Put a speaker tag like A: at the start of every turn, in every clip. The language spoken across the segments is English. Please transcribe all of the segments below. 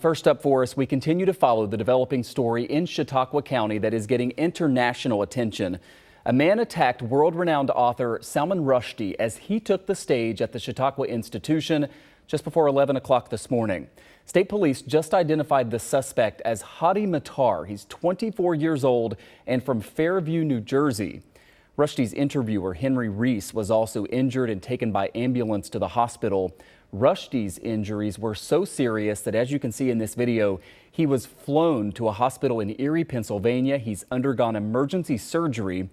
A: First up for us, we continue to follow the developing story in Chautauqua County that is getting international attention. A man attacked world-renowned author Salman Rushdie as he took the stage at the Chautauqua institution just before 11 o'clock this morning. State police just identified the suspect as Hadi Matar. He's 24 years old and from Fairview, New Jersey. Rushdie's interviewer, Henry Reese, was also injured and taken by ambulance to the hospital. Rushdie's injuries were so serious that, as you can see in this video, he was flown to a hospital in Erie, Pennsylvania. He's undergone emergency surgery.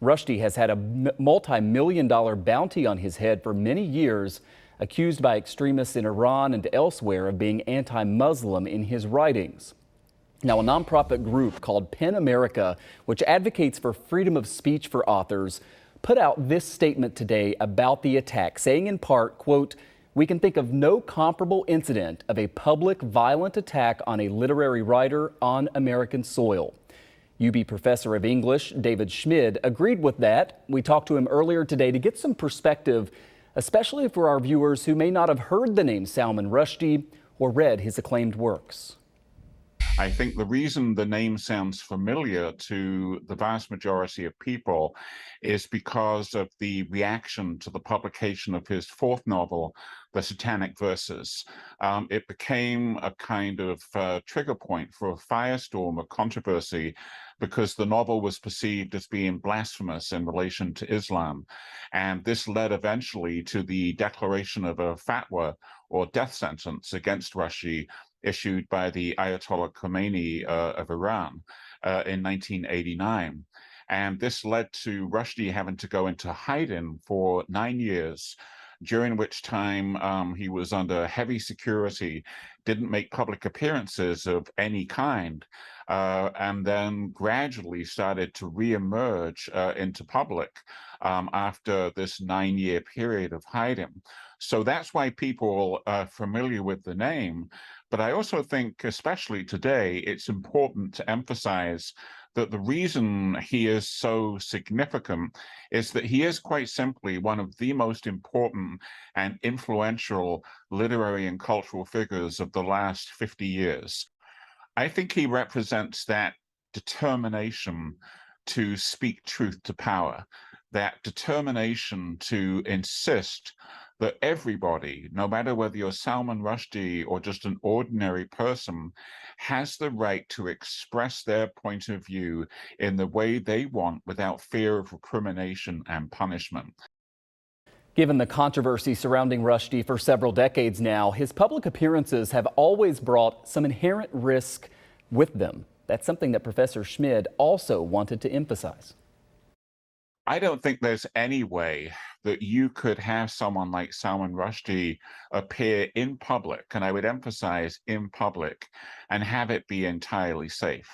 A: Rushdie has had a multi-million-dollar bounty on his head for many years, accused by extremists in Iran and elsewhere of being anti-Muslim in his writings. Now, a nonprofit group called PEN America, which advocates for freedom of speech for authors, put out this statement today about the attack, saying in part, quote, "We can think of no comparable incident of a public violent attack on a literary writer on American soil." UB professor of English David Schmid agreed with that. We talked to him earlier today to get some perspective, especially for our viewers who may not have heard the name Salman Rushdie or read his acclaimed works.
B: I think the reason the name sounds familiar to the vast majority of people is because of the reaction to the publication of his fourth novel, The Satanic Verses. It became a kind of trigger point for a firestorm of controversy because the novel was perceived as being blasphemous in relation to Islam. And this led eventually to the declaration of a fatwa or death sentence against Rushdie issued by the Ayatollah Khomeini of Iran in 1989. And this led to Rushdie having to go into hiding for 9 years, during which time he was under heavy security, didn't make public appearances of any kind, and then gradually started to reemerge into public after this 9-year period of hiding. So that's why people are familiar with the name. But I also think, especially today, it's important to emphasize that the reason he is so significant is that he is quite simply one of the most important and influential literary and cultural figures of the last 50 years. I think he represents that determination to speak truth to power, that determination to insist that everybody, no matter whether you're Salman Rushdie or just an ordinary person, has the right to express their point of view in the way they want without fear of recrimination and punishment.
A: Given the controversy surrounding Rushdie for several decades now, his public appearances have always brought some inherent risk with them. That's something that Professor Schmid also wanted to emphasize.
B: I don't think there's any way that you could have someone like Salman Rushdie appear in public, and I would emphasize in public, and have it be entirely safe.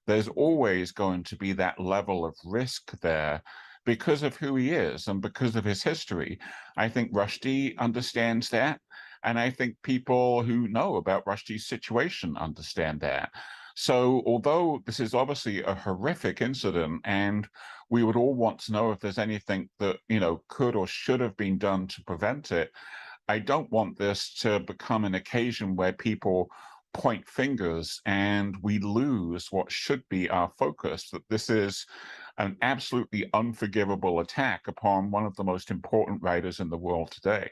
B: There's always going to be that level of risk there because of who he is and because of his history. I think Rushdie understands that, and I think people who know about Rushdie's situation understand that. So although this is obviously a horrific incident, and we would all want to know if there's anything that, could or should have been done to prevent it, I don't want this to become an occasion where people point fingers and we lose what should be our focus, that this is an absolutely unforgivable attack upon one of the most important writers in the world today.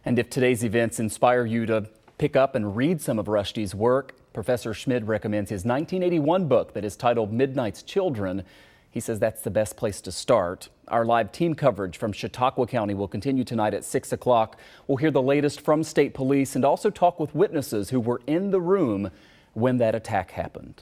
A: And if today's events inspire you to pick up and read some of Rushdie's work, Professor Schmid recommends his 1981 book that is titled Midnight's Children. He says that's the best place to start. Our live team coverage from Chautauqua County will continue tonight at 6 o'clock. We'll hear the latest from state police and also talk with witnesses who were in the room when that attack happened.